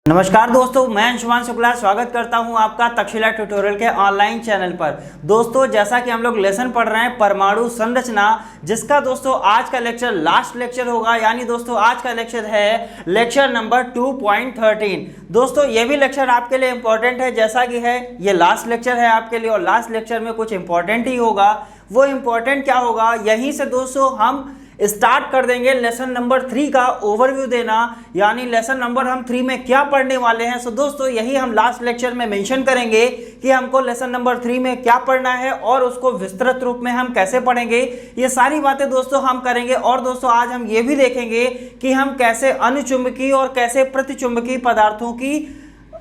नमस्कार दोस्तों, मैं अंशुमान शुक्ला स्वागत करता हूं आपका तक्षशिला ट्यूटोरियल के ऑनलाइन चैनल पर। दोस्तों, जैसा कि हम लोग लेसन पढ़ रहे हैं परमाणु संरचना, जिसका दोस्तों आज का लेक्चर लास्ट लेक्चर होगा। यानी दोस्तों आज का लेक्चर है लेक्चर नंबर 2.13। दोस्तों ये भी लेक्चर आपके लिए इंपॉर्टेंट है, जैसा कि है ये लास्ट लेक्चर है आपके लिए और लास्ट लेक्चर में कुछ इंपॉर्टेंट ही होगा। वो इंपॉर्टेंट क्या होगा, यहीं से दोस्तों हम स्टार्ट कर देंगे लेसन नंबर 3 का ओवरव्यू देना। यानी लेसन नंबर हम 3 में क्या पढ़ने वाले हैं। सो दोस्तों यही हम लास्ट लेक्चर में मेंशन करेंगे कि हमको लेसन नंबर 3 में क्या पढ़ना है और उसको विस्तृत रूप में हम कैसे पढ़ेंगे। ये सारी बातें दोस्तों हम करेंगे। और दोस्तों आज हम ये भी देखेंगे कि हम कैसे अनुचुंबकीय और कैसे प्रतिचुंबकीय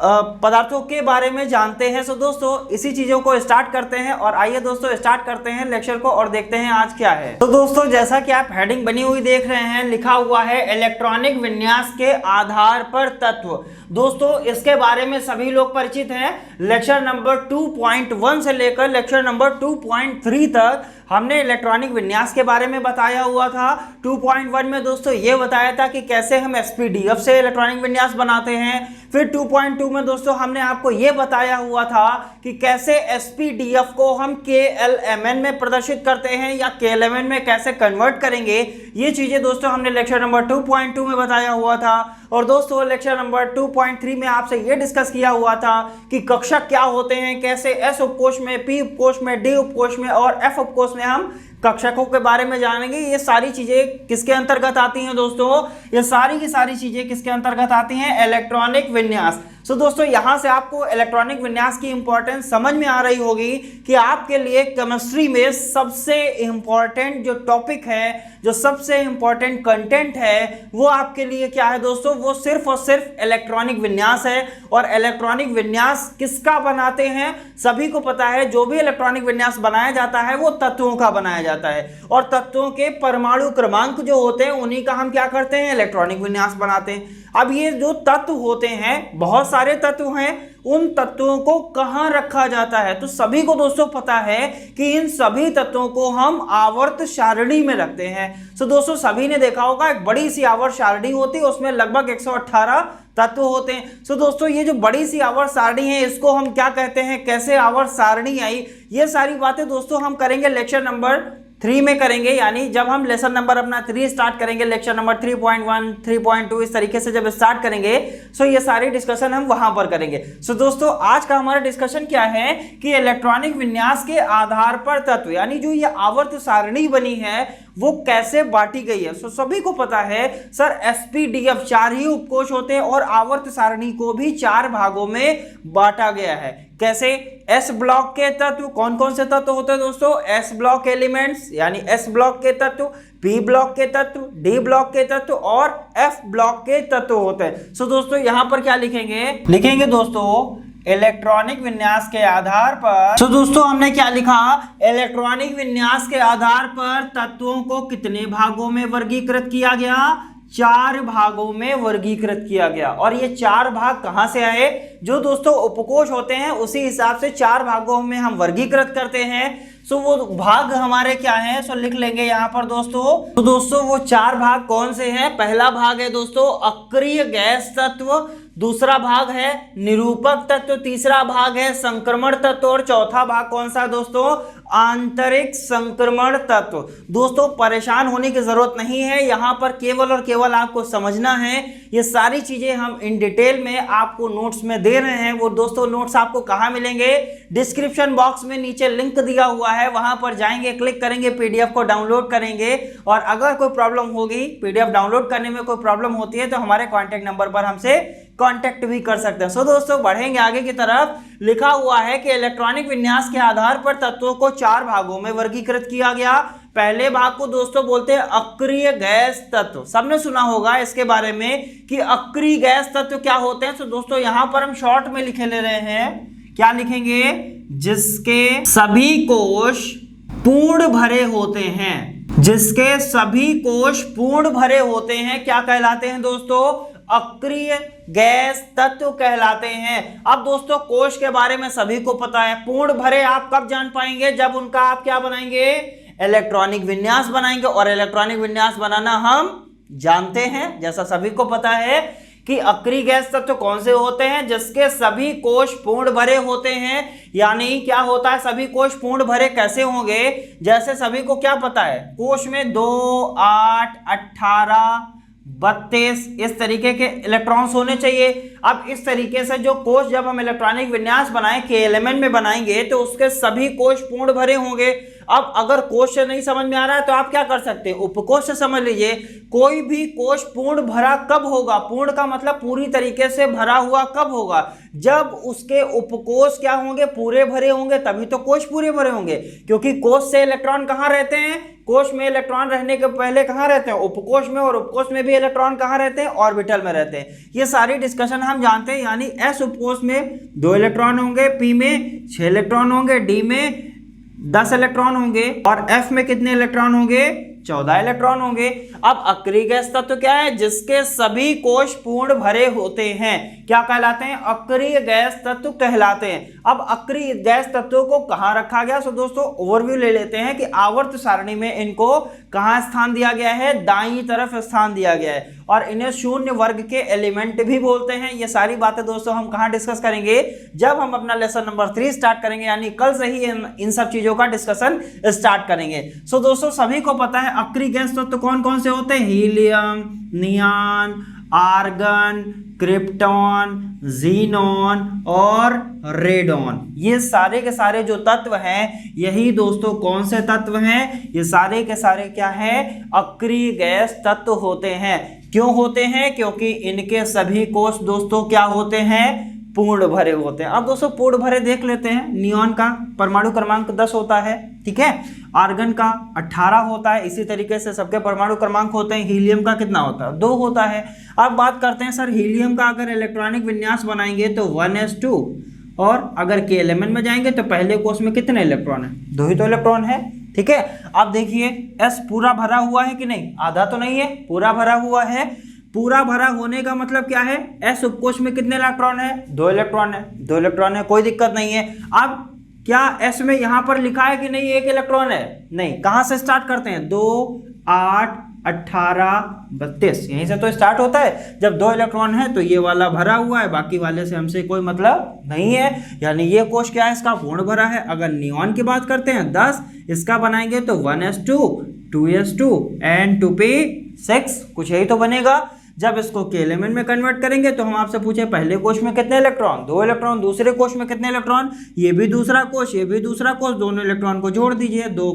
पदार्थों के बारे में जानते हैं। सो दोस्तों इसी चीजों को स्टार्ट करते हैं और आइए दोस्तों स्टार्ट करते हैं लेक्चर को और देखते हैं आज क्या है। तो दोस्तों जैसा कि आप हेडिंग बनी हुई देख रहे हैं, लिखा हुआ है इलेक्ट्रॉनिक विन्यास के आधार पर तत्व। दोस्तों इसके बारे में सभी लोग परिचित हैं। लेक्चर नंबर 2.1 से लेकर लेक्चर नंबर 2.3 तक हमने इलेक्ट्रॉनिक विन्यास के बारे में बताया हुआ था। 2.1 में दोस्तों ये बताया था कि कैसे हम एसपीडीएफ से इलेक्ट्रॉनिक विन्यास बनाते हैं। फिर 2.2 में दोस्तों हमने आपको ये बताया हुआ था कि कैसे एसपीडीएफ को हम केएलएमएन में प्रदर्शित करते हैं या केएलएमएन में कैसे कन्वर्ट करेंगे। ये चीजें दोस्तों हमने लेक्चर नंबर 2.2 में बताया हुआ था। और दोस्तों लेक्चर नंबर 2.3 में आपसे ये डिस्कस किया हुआ था कि कक्षक क्या होते हैं, कैसे एस उपकोष में, पी उपकोष में, डी उपकोष में और एफ उपकोष में हम कक्षकों के बारे में जानेंगे। ये सारी चीजें किसके अंतर्गत आती हैं दोस्तों, ये सारी की सारी चीजें किसके अंतर्गत आती हैं, इलेक्ट्रॉनिक विन्यास। सो दोस्तों यहां से आपको इलेक्ट्रॉनिक विन्यास की इंपॉर्टेंस समझ में आ रही होगी कि आपके लिए केमिस्ट्री में सबसे इंपॉर्टेंट जो टॉपिक है, जो सबसे इंपॉर्टेंट कंटेंट है, वो आपके लिए क्या है दोस्तों, वो सिर्फ और सिर्फ इलेक्ट्रॉनिक विन्यास है। और इलेक्ट्रॉनिक विन्यास किसका बनाते हैं, सभी को पता है। जो भी इलेक्ट्रॉनिक विन्यास बनाया जाता है वो तत्वों का बनाया जाता है और तत्वों के परमाणु क्रमांक जो होते हैं उन्हीं का हम क्या करते हैं, इलेक्ट्रॉनिक विन्यास बनाते हैं। अब ये जो तत्व होते हैं, बहुत सारे तत्व हैं, उन तत्वों को कहां रखा जाता है, तो सभी को दोस्तों पता है कि इन सभी तत्वों को हम आवर्त सारणी में रखते हैं। सो दोस्तों सभी ने देखा होगा एक बड़ी सी आवर्त सारणी होती है, उसमें लगभग 118 तत्व होते हैं। सो दोस्तों ये जो बड़ी सी आवर्त सारणी है, इसको हम क्या कहते हैं, कैसे आवर्त सारणी आई, ये सारी बातें दोस्तों हम करेंगे लेक्चर नंबर 3 में करेंगे। यानी जब हम लेसन नंबर अपना 3 स्टार्ट करेंगे, लेक्चर नंबर 3.1, 3.2 इस तरीके से जब स्टार्ट करेंगे, सो ये सारी डिस्कशन हम वहां पर करेंगे। सो दोस्तों आज का हमारा डिस्कशन क्या है कि इलेक्ट्रॉनिक विन्यास के आधार पर तत्व, यानी जो ये आवर्त सारणी बनी है वो कैसे बांटी गई है। सो सभी को पता है सर एसपीडीएफ 4 ही उपकोष होते हैं और आवर्त सारणी को भी 4 भागों में बांटा गया है। कैसे, एस ब्लॉक के तत्व, कौन कौन से तत्व होते हैं दोस्तों, एस ब्लॉक एलिमेंट्स यानी एस ब्लॉक के तत्व, पी ब्लॉक के तत्व, डी ब्लॉक के तत्व और एफ ब्लॉक के तत्व होते हैं। सो दोस्तों यहां पर क्या लिखेंगे दोस्तों, इलेक्ट्रॉनिक विन्यास के आधार पर। तो दोस्तों हमने क्या लिखा, इलेक्ट्रॉनिक विन्यास के आधार पर तत्वों को कितने भागों में वर्गीकृत किया गया, 4 भागों में वर्गीकृत किया गया। और ये 4 भाग कहां से आए, जो दोस्तों उपकोष होते हैं उसी हिसाब से 4 भागों में हम वर्गीकृत करते हैं। सो वो भाग हमारे क्या हैं, सो लिख लेंगे यहां पर दोस्तों। तो दोस्तों वो 4 भाग कौन से हैं, पहला भाग है दोस्तों अक्रिय गैस तत्व, दूसरा भाग है निरूपक तत्व, तीसरा भाग है संक्रमण तत्व और चौथा भाग कौन सा दोस्तों, आंतरिक संक्रमण तत्व। दोस्तों परेशान होने की जरूरत नहीं है, यहां पर केवल और केवल आपको समझना है। ये सारी चीजें हम इन डिटेल में आपको नोट्स में दे रहे हैं। वो दोस्तों नोट्स आपको कहां मिलेंगे, डिस्क्रिप्शन बॉक्स में नीचे लिंक दिया हुआ है, वहां पर जाएंगे, क्लिक करेंगे, पीडीएफ को डाउनलोड करेंगे। और अगर कोई प्रॉब्लम होगी, पीडीएफ डाउनलोड करने में कोई प्रॉब्लम होती है तो हमारे कॉन्टैक्ट नंबर पर हमसे कांटेक्ट भी कर सकते हैं। सो दोस्तों बढ़ेंगे आगे की तरफ। लिखा हुआ है कि इलेक्ट्रॉनिक विन्यास के आधार पर तत्वों को 4 भागों में वर्गीकृत किया गया। पहले भाग को दोस्तों बोलते हैं अक्रिय गैस तत्व। सबने सुना होगा इसके बारे में कि अक्रिय गैस तत्व क्या होते हैं। तो दोस्तों यहां पर हम शॉर्ट में लिखे ले रहे हैं, क्या लिखेंगे, जिसके सभी कोश पूर्ण भरे होते हैं, जिसके सभी कोश पूर्ण भरे होते हैं, क्या कहलाते हैं दोस्तों, अक्रिय गैस तत्व कहलाते हैं। अब दोस्तों कोश के बारे में सभी को पता है, पूर्ण भरे आप कब जान पाएंगे, जब उनका आप क्या बनाएंगे, इलेक्ट्रॉनिक विन्यास बनाएंगे। और इलेक्ट्रॉनिक विन्यास बनाना हम जानते हैं, जैसा सभी को पता है कि अक्रिय गैस तत्व कौन से होते हैं, जिसके सभी कोश पूर्ण भरे होते हैं। यानी क्या होता है, सभी कोश पूर्ण भरे कैसे होंगे, जैसे सभी को क्या पता है, कोश में 2, 8, 18, 32 इस तरीके के इलेक्ट्रॉन्स होने चाहिए। अब इस तरीके से जो कोश जब हम इलेक्ट्रॉनिक विन्यास बनाएं के एलिमेंट में बनाएंगे तो उसके सभी कोश पूर्ण भरे होंगे। अब अगर कोश से नहीं समझ में आ रहा है तो आप क्या कर सकते हैं, उपकोश से समझ लीजिए। कोई भी कोश पूर्ण भरा कब होगा, पूर्ण का मतलब पूरी तरीके से भरा हुआ कब होगा, जब उसके उपकोश क्या होंगे, पूरे भरे होंगे, तभी तो कोश पूरे भरे होंगे। क्योंकि कोश से इलेक्ट्रॉन कहाँ रहते हैं, कोश में इलेक्ट्रॉन रहने के पहले कहाँ रहते हैं, उपकोश में, और उपकोश में भी इलेक्ट्रॉन कहाँ रहते हैं, ऑर्बिटल में रहते हैं। ये सारी डिस्कशन हम जानते हैं। यानी एस उपकोश में 2 इलेक्ट्रॉन होंगे, पी में 6 इलेक्ट्रॉन होंगे, डी में 10 इलेक्ट्रॉन होंगे और एफ में कितने इलेक्ट्रॉन होंगे, 14 इलेक्ट्रॉन होंगे। अब अक्रिय गैस तत्व क्या है, जिसके सभी कोश पूर्ण भरे होते हैं, क्या कहलाते हैं, अक्रिय गैस तत्व कहलाते हैं। अब अक्रिय गैस तत्वों को कहां रखा गया, सो दोस्तों ओवरव्यू ले लेते हैं कि आवर्त सारणी में इनको कहां स्थान दिया गया है, दाईं तरफ स्थान दिया गया है, और इन्हें शून्य वर्ग के एलिमेंट भी बोलते हैं। ये सारी बातें दोस्तों हम कहां डिस्कस करेंगे, जब हम अपना लेसन नंबर 3 स्टार्ट करेंगे, यानी कल से ही इन सब चीजों का डिस्कशन स्टार्ट करेंगे। सो दोस्तों सभी को पता है अक्रिय गैस तत्व कौन कौन से होते हैं, helium, neon, argon, krypton, xenon और रेडॉन। ये सारे के सारे जो तत्व हैं, यही दोस्तों कौन से तत्व हैं, ये सारे के सारे क्या हैं, अक्रिय गैस तत्व होते हैं। क्यों होते हैं, क्योंकि इनके सभी कोश दोस्तों क्या होते हैं, पूर्ण भरे होते हैं। अब दोस्तों पूर्ण भरे देख लेते हैं। नियॉन का परमाणु क्रमांक 10 होता है, ठीक है, आर्गन का 18 होता है, इसी तरीके से सबके परमाणु क्रमांक होते हैं। हीलियम का कितना होता है, 2 होता है। अब बात करते हैं सर हीलियम का अगर इलेक्ट्रॉनिक विन्यास बनाएंगे तो 1s2, और अगर के एलिमेंट में जाएंगे तो पहले कोश में कितने इलेक्ट्रॉन है, 2 ही तो इलेक्ट्रॉन है, ठीक है। अब देखिए एस पूरा भरा हुआ है कि नहीं, आधा तो नहीं है, पूरा भरा हुआ है। पूरा भरा होने का मतलब क्या है, एस उपकोश में कितने इलेक्ट्रॉन है, 2 इलेक्ट्रॉन है, 2 इलेक्ट्रॉन है, कोई दिक्कत नहीं है। अब क्या एस में यहां पर लिखा है कि नहीं 1 इलेक्ट्रॉन है, नहीं, कहां से स्टार्ट करते हैं, 2, 8, 18, 32 यहीं से तो स्टार्ट होता है। जब 2 इलेक्ट्रॉन है तो ये वाला भरा हुआ है, बाकी वाले से हमसे कोई मतलब नहीं है। यानी ये कोश क्या है, इसका पूर्ण भरा है। अगर नियॉन की बात करते हैं 10, इसका बनाएंगे तो 1s2, 2s2 एंड 2p6, कुछ यही तो बनेगा। जब इसको के एलिमेंट में कन्वर्ट करेंगे तो हम आपसे पूछे पहले कोश में कितने इलेक्ट्रॉन, 2 इलेक्ट्रॉन, दूसरे कोश में कितने इलेक्ट्रॉन, ये भी दूसरा कोश, ये भी दूसरा कोश, दोनों इलेक्ट्रॉन को जोड़ दीजिए, 2,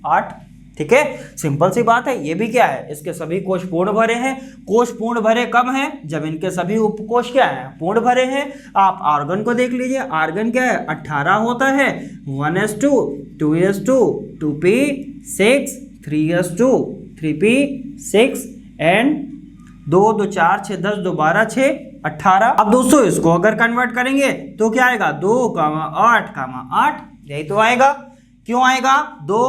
8, ठीक है, सिंपल सी बात है। ये भी क्या है, इसके सभी कोश पूर्ण भरे हैं। कोश पूर्ण भरे कब हैं, जब इनके सभी उपकोश क्या है, पूर्ण भरे हैं। आप आर्गन को देख लीजिए, आर्गन क्या है, 18 होता है, 1s2, 2s2, 2p6, 3s2, 3p6 and 2, 2, 4, 6, 10, 2, 12, 6, 18। अब दोस्तों इसको अगर कन्वर्ट करेंगे तो क्या आएगा, 2, 8, 8, यही तो आएगा। क्यों आएगा, 2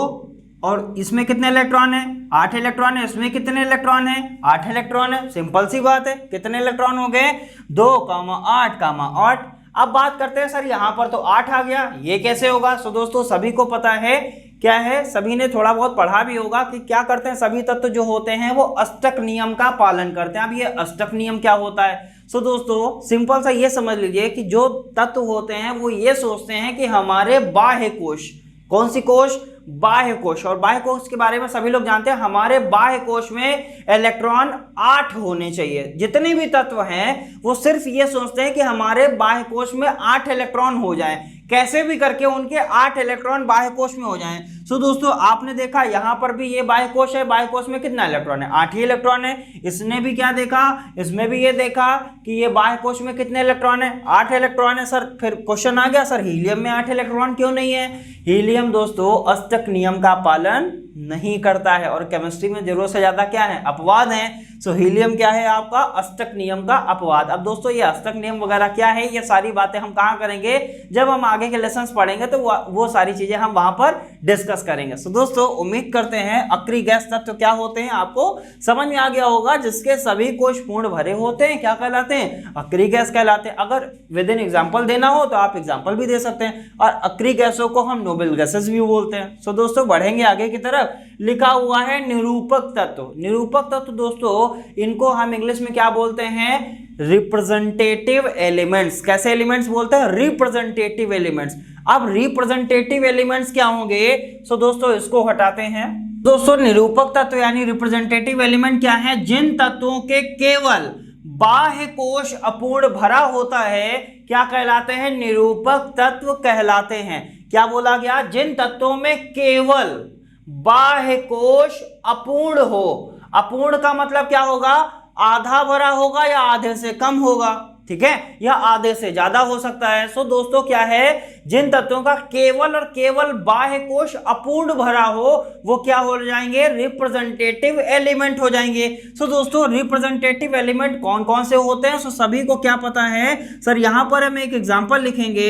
और इसमें कितने इलेक्ट्रॉन है, 8 इलेक्ट्रॉन है, इसमें कितने इलेक्ट्रॉन है, 8 इलेक्ट्रॉन है, सिंपल सी बात है। कितने इलेक्ट्रॉन हो गए, 2, 8, 8। अब बात करते हैं सर यहाँ पर तो 8 आ गया, ये कैसे होगा। सो दोस्तों सभी को पता है क्या है, सभी ने थोड़ा बहुत पढ़ा भी होगा कि क्या करते हैं, सभी तत्व जो होते हैं वो अष्टक नियम का पालन करते हैं। अब ये अष्टक नियम क्या होता है, सो दोस्तों सिंपल सा ये समझ लीजिए कि जो तत्व होते हैं वो ये सोचते हैं कि हमारे बाह्य कोश, कौन सी कोश, बाह्य कोश, और बाह्य कोश के बारे में सभी लोग जानते हैं, हमारे बाह्य कोश में इलेक्ट्रॉन 8 होने चाहिए। जितने भी तत्व हैं वो सिर्फ ये सोचते हैं कि हमारे बाह्य कोश में 8 इलेक्ट्रॉन हो जाएं, कैसे भी करके उनके 8 इलेक्ट्रॉन बाह्य कोश में हो जाएं। सो दोस्तों आपने देखा यहाँ पर भी ये बाह्य कोश है, बाह्य कोश में कितना इलेक्ट्रॉन है, 8 ही इलेक्ट्रॉन है। इसने भी क्या देखा, इसमें भी ये देखा कि ये बाह्य कोश में कितने इलेक्ट्रॉन है, 8 इलेक्ट्रॉन है। सर फिर क्वेश्चन आ गया, सर हीलियम में 8 इलेक्ट्रॉन क्यों नहीं है। हीलियम दोस्तों अष्टक नियम का पालन नहीं करता है, और केमिस्ट्री में जरूरत से ज्यादा क्या है, अपवाद है। सो हीलियम क्या है आपका, अष्टक नियम का अपवाद। अब दोस्तों ये अष्टक नियम वगैरह क्या है, ये सारी बातें हम कहाँ करेंगे, जब हम आगे के लेसन्स पढ़ेंगे तो वो सारी चीजें हम वहां पर डिस्कस करेंगे। सो दोस्तों उम्मीद करते हैं अक्रिय गैस तत्व क्या होते हैं आपको समझ में आ गया होगा, जिसके सभी कोश पूर्ण भरे होते हैं, क्या कहलाते हैं, अक्रिय गैस कहलाते हैं। अगर विद इन एग्जाम्पल देना हो तो आप एग्जाम्पल भी दे सकते हैं, और अक्रिय गैसों को हम नोबल गैसेस भी बोलते हैं। सो दोस्तों बढ़ेंगे आगे की तरफ। तरफ लिखा हुआ है निरूपक तत्व। निरूपक तत्व दोस्तों इनको हम इंग्लिश में क्या बोलते हैं, रिप्रेजेंटेटिव एलिमेंट्स। कैसे एलिमेंट्स बोलते हैं, रिप्रेजेंटेटिव एलिमेंट्स। अब रिप्रेजेंटेटिव एलिमेंट्स क्या होंगे, सो दोस्तों इसको हटाते हैं। दोस्तों निरूपक तत्व यानी रिप्रेजेंटेटिव एलिमेंट क्या है, जिन तत्वों के केवल बाह्य कोश अपूर्ण भरा होता है क्या कहलाते हैं, निरूपक तत्व कहलाते हैं। क्या बोला गया, जिन तत्वों में केवल बाह्य कोश अपूर्ण हो। अपूर्ण का मतलब क्या होगा, आधा भरा होगा या आधे से कम होगा, ठीक है, या आधे से ज्यादा हो सकता है। सो दोस्तों क्या है, जिन तत्वों का केवल और केवल बाह्य कोश अपूर्ण भरा हो वो क्या हो जाएंगे, रिप्रेजेंटेटिव एलिमेंट हो जाएंगे। सो दोस्तों रिप्रेजेंटेटिव एलिमेंट कौन कौन से होते हैं, सो सभी को क्या पता है सर, यहां पर हम एक एग्जांपल लिखेंगे,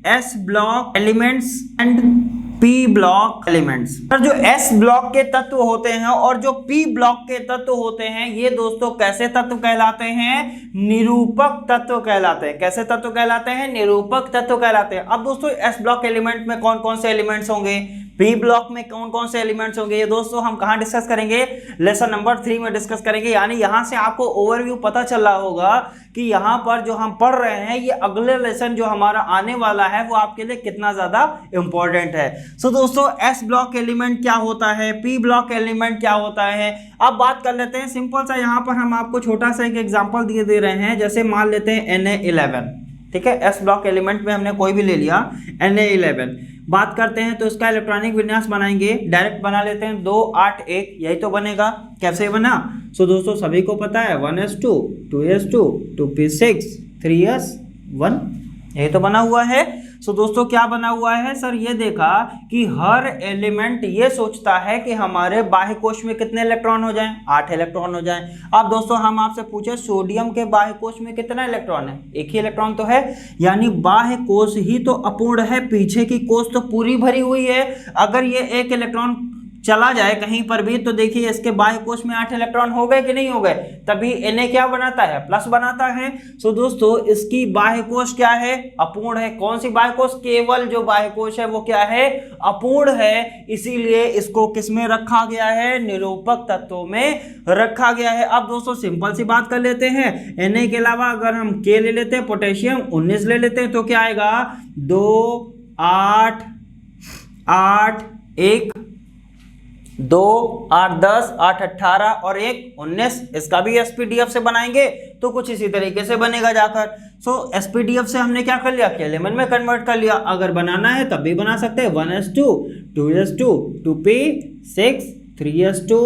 S block elements and P block elements. Sir जो एस ब्लॉक के तत्व होते हैं और जो पी ब्लॉक के तत्व होते हैं ये दोस्तों कैसे तत्व कहलाते हैं, निरूपक तत्व कहलाते हैं। कैसे तत्व कहलाते हैं, निरूपक तत्व कहलाते हैं। अब दोस्तों एस ब्लॉक एलिमेंट में कौन कौन से एलिमेंट्स होंगे, पी ब्लॉक में कौन कौन से एलिमेंट्स होंगे, ये दोस्तों हम कहां डिस्कस करेंगे, लेसन नंबर 3 में डिस्कस करेंगे। यानी यहां से आपको ओवरव्यू पता चल रहा होगा कि यहां पर जो हम पढ़ रहे हैं ये अगले लेसन जो हमारा आने वाला है वो आपके लिए कितना ज्यादा इंपॉर्टेंट है। सो दोस्तों एस ब्लॉक एलिमेंट क्या होता है, पी ब्लॉक एलिमेंट क्या होता है, अब बात कर लेते हैं सिंपल सा। यहां पर हम आपको छोटा सा एक एग्जांपल दे रहे हैं, जैसे मान लेते हैं Na11, ठीक है, एस ब्लॉक एलिमेंट में हमने कोई भी ले लिया Na11। बात करते हैं तो इसका इलेक्ट्रॉनिक विन्यास बनाएंगे, डायरेक्ट बना लेते हैं 2 8 1, यही तो बनेगा। कैसे बना, सो दोस्तों सभी को पता है 1s2 2s2 2p6 3s1, यही तो बना हुआ है। सो दोस्तों क्या बना हुआ है सर, ये देखा कि हर एलिमेंट ये सोचता है कि हमारे बाह्य कोश में कितने इलेक्ट्रॉन हो जाएं, 8 इलेक्ट्रॉन हो जाएं। अब दोस्तों हम आपसे पूछे सोडियम के बाह्य कोश में कितना इलेक्ट्रॉन है, एक ही इलेक्ट्रॉन तो है, यानी बाह्य कोश ही तो अपूर्ण है, पीछे की कोश तो पूरी भरी हुई है। अगर ये एक इलेक्ट्रॉन चला जाए कहीं पर भी तो देखिए इसके बाह्य कोश में 8 इलेक्ट्रॉन हो गए कि नहीं हो गए, तभी Na क्या बनाता है, प्लस बनाता है। सो दोस्तों इसकी बाह्य कोश क्या है, अपूर्ण है। कौन सी बाह्य कोश, केवल जो बाह्य कोश है वो क्या है, अपूर्ण है, इसीलिए इसको किस में रखा गया है, निरूपक तत्वों में रखा गया है। अब दोस्तों सिंपल सी बात कर लेते हैं, Na के अलावा अगर हम K ले लेते हैं, पोटेशियम 19 ले लेते हैं तो क्या आएगा, 2 8 8 1 2 8 10 8 18 और 1 19, इसका भी एसपीडीएफ से बनाएंगे तो कुछ इसी तरीके से बनेगा जाकर। सो एसपीडीएफ से हमने क्या कर लिया, एलिमेंट में कन्वर्ट कर लिया। अगर बनाना है तब भी बना सकते हैं, 1s2 2s2 2p6 3s2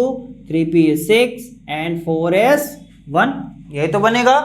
3p6 and 4s1, यही तो बनेगा।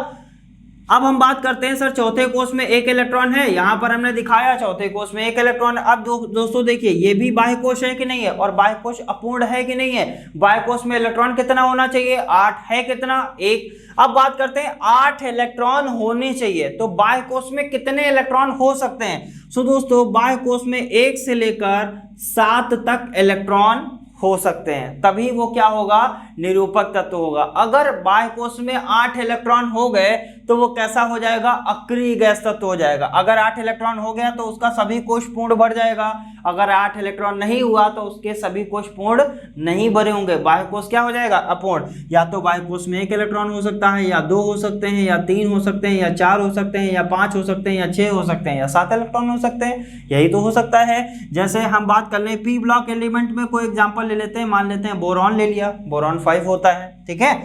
अब हम बात करते हैं सर चौथे कोष में एक इलेक्ट्रॉन है, यहां पर हमने दिखाया चौथे कोष में एक इलेक्ट्रॉन। अब दोस्तों देखिए ये भी बाह्य कोश है कि नहीं है, और बाह्य कोश अपूर्ण है कि नहीं है। बाह्य कोश में इलेक्ट्रॉन कितना होना चाहिए, 8 है, कितना 1। अब बात करते हैं 8 इलेक्ट्रॉन होने चाहिए, तो बाह्य कोश में कितने इलेक्ट्रॉन हो सकते हैं। सो दोस्तों बाह्य कोश में 1 से लेकर 7 तक इलेक्ट्रॉन हो सकते हैं, तभी वो क्या होगा, निरूपक तत्व होगा। अगर बाह्य कोश में 8 इलेक्ट्रॉन हो गए तो वो कैसा हो जाएगा, अक्रिय गैस तत्व हो जाएगा। अगर 8 इलेक्ट्रॉन हो गया तो उसका सभी कोश पूर्ण भर जाएगा, अगर 8 इलेक्ट्रॉन नहीं हुआ तो उसके सभी कोश पूर्ण नहीं भरे होंगे, बाह्य कोश क्या हो जाएगा, अपूर्ण। या तो बाह्य कोश में 1 इलेक्ट्रॉन हो सकता है, या 2 हो सकते हैं, या 3 हो सकते हैं, या 4 हो सकते हैं, या 5 हो सकते हैं, या 6 हो सकते हैं, या 7 इलेक्ट्रॉन हो सकते हैं, यही तो हो सकता है। जैसे हम बात कर लें पी ब्लॉक एलिमेंट में कोई एग्जाम्पल ले लेते हैं, मान लेते हैं बोरॉन ले लिया, बोरॉन 5 होता है, ठीक है।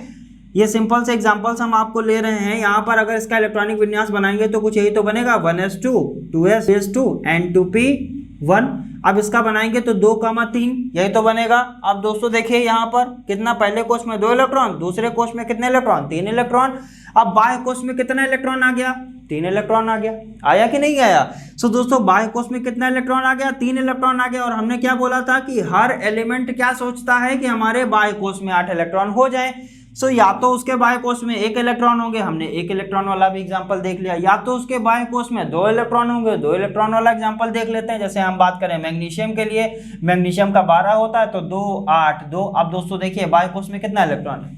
ये सिंपल से एग्जांपल्स हम आपको ले रहे हैं। यहाँ पर अगर इसका इलेक्ट्रॉनिक विन्यास बनाएंगे तो कुछ यही तो बनेगा, 1s2 2s2 एंड 2p1। अब इसका बनाएंगे तो 2, 3, यही तो बनेगा। अब दोस्तों देखिए यहाँ पर कितना, पहले कोश में 2 इलेक्ट्रॉन, दूसरे कोश में कितने इलेक्ट्रॉन, 3 इलेक्ट्रॉन। अब बाह्य कोश में कितना इलेक्ट्रॉन आ गया, 3 इलेक्ट्रॉन आ गया, आया कि नहीं आया। सो दोस्तों बाह्य कोश में कितना इलेक्ट्रॉन आ गया, 3 इलेक्ट्रॉन आ गया। और हमने क्या बोला था कि हर एलिमेंट क्या सोचता है कि हमारे बाह्य कोश में 8 इलेक्ट्रॉन हो जाए। सो या तो उसके बाह्य कोश में 1 इलेक्ट्रॉन होंगे, हमने 1 इलेक्ट्रॉन वाला भी एग्जांपल देख लिया, या तो उसके बाह्य कोश में 2 इलेक्ट्रॉन होंगे, 2 इलेक्ट्रॉन वाला एग्जांपल देख लेते हैं। जैसे हम बात करें मैग्नीशियम के लिए, मैग्नीशियम का 12 होता है तो 2 8 2। अब दोस्तों देखिए बाह्य कोश में कितना इलेक्ट्रॉन है,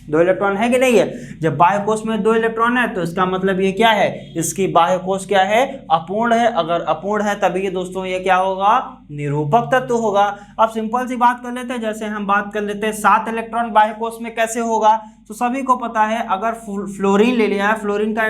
2 इलेक्ट्रॉन है कि नहीं है। जब बाह्य कोश में 2 इलेक्ट्रॉन है तो इसका मतलब ये क्या है, इसकी बाह्य कोश क्या है, अपूर्ण है। अगर अपूर्ण है तभी ये दोस्तों ये क्या होगा, निरूपक तत्व होगा। अब सिंपल सी बात कर लेते हैं, जैसे हम बात कर लेते हैं 7 इलेक्ट्रॉन बाह्य कोश में कैसे होगा। तो सभी को पता है, अगर फ्लोरीन ले लिया है, फ्लोरीन का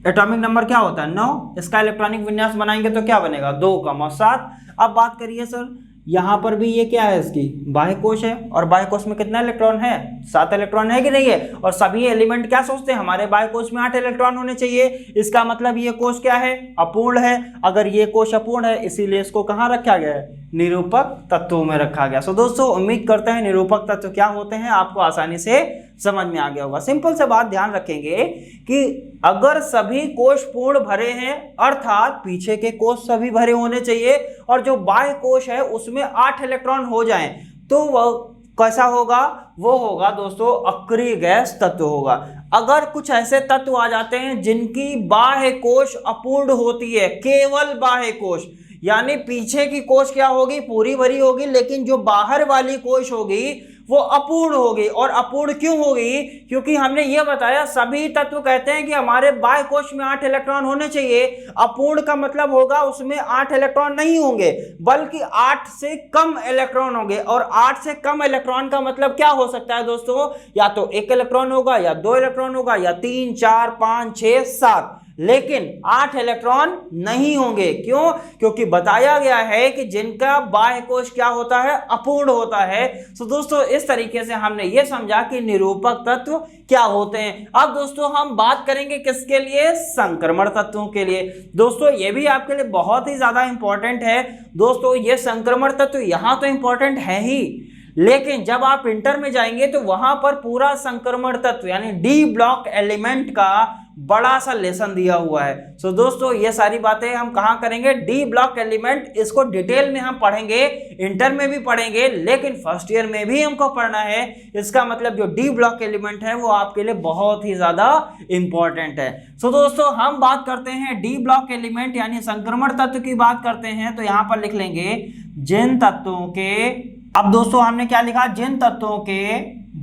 एटॉमिक नंबर क्या होता है 9, इसका इलेक्ट्रॉनिक विन्यास बनाएंगे तो क्या बनेगा 2,7। अब बात करिए सर यहाँ पर भी ये क्या है, इसकी बाह्य कोश है और बाह्य कोश में कितना इलेक्ट्रॉन है, 7 इलेक्ट्रॉन है कि नहीं है। और सभी एलिमेंट क्या सोचते हैं, हमारे बाह्य कोश में 8 इलेक्ट्रॉन होने चाहिए। इसका मतलब ये कोश क्या है, अपूर्ण है। अगर ये कोश अपूर्ण है इसीलिए इसको कहाँ रखा गया है, निरूपक तत्वों में रखा गया। सो दोस्तों उम्मीद करते हैं निरूपक तत्व क्या होते हैं आपको आसानी से समझ में आ गया होगा। सिंपल से बात ध्यान रखेंगे कि अगर सभी कोश पूर्ण भरे हैं अर्थात पीछे के कोश सभी भरे होने चाहिए और जो बाह्य कोश है उसमें 8 इलेक्ट्रॉन हो जाएं तो वह कैसा होगा, वो होगा दोस्तों अक्रिय गैस तत्व होगा। अगर कुछ ऐसे तत्व आ जाते हैं जिनकी बाह्य कोश अपूर्ण होती है, केवल बाह्य कोश यानी पीछे की कोश क्या होगी, पूरी भरी होगी, लेकिन जो बाहर वाली कोश होगी वो अपूर्ण होगी। और अपूर्ण क्यों होगी, क्योंकि हमने ये बताया सभी तत्व कहते हैं कि हमारे बाह्य कोश में 8 इलेक्ट्रॉन होने चाहिए। अपूर्ण का मतलब होगा उसमें 8 इलेक्ट्रॉन नहीं होंगे बल्कि 8 से कम इलेक्ट्रॉन होंगे। और 8 से कम इलेक्ट्रॉन का मतलब क्या हो सकता है दोस्तों, या तो 1 इलेक्ट्रॉन होगा या 2 इलेक्ट्रॉन होगा या 3, 4, 5, 6, 7, लेकिन 8 इलेक्ट्रॉन नहीं होंगे। क्यों, क्योंकि बताया गया है कि जिनका बाह्य कोश क्या होता है, अपूर्ण होता है। तो दोस्तों इस तरीके से हमने ये समझा कि निरूपक तत्व क्या होते हैं। अब दोस्तों हम बात करेंगे किसके लिए, संक्रमण तत्वों के लिए। दोस्तों ये भी आपके लिए बहुत ही ज्यादा इंपॉर्टेंट है। दोस्तों ये संक्रमण तत्व यहां तो इंपॉर्टेंट है ही, लेकिन जब आप इंटर में जाएंगे तो वहां पर पूरा संक्रमण तत्व यानी डी ब्लॉक एलिमेंट का बड़ा सा लेसन दिया हुआ है। सो दोस्तों ये सारी बातें हम कहां करेंगे, डी ब्लॉक एलिमेंट, इसको डिटेल में हम पढ़ेंगे, इंटर में भी पढ़ेंगे लेकिन फर्स्ट ईयर में भी हमको पढ़ना है। इसका मतलब जो डी ब्लॉक एलिमेंट है वो आपके लिए बहुत ही ज्यादा इंपॉर्टेंट है। सो दोस्तों हम बात करते हैं डी ब्लॉक एलिमेंट यानी संक्रमण तत्व की बात करते हैं तो यहां पर लिख लेंगे जिन तत्वों के, अब दोस्तों हमने क्या लिखा, जिन तत्वों के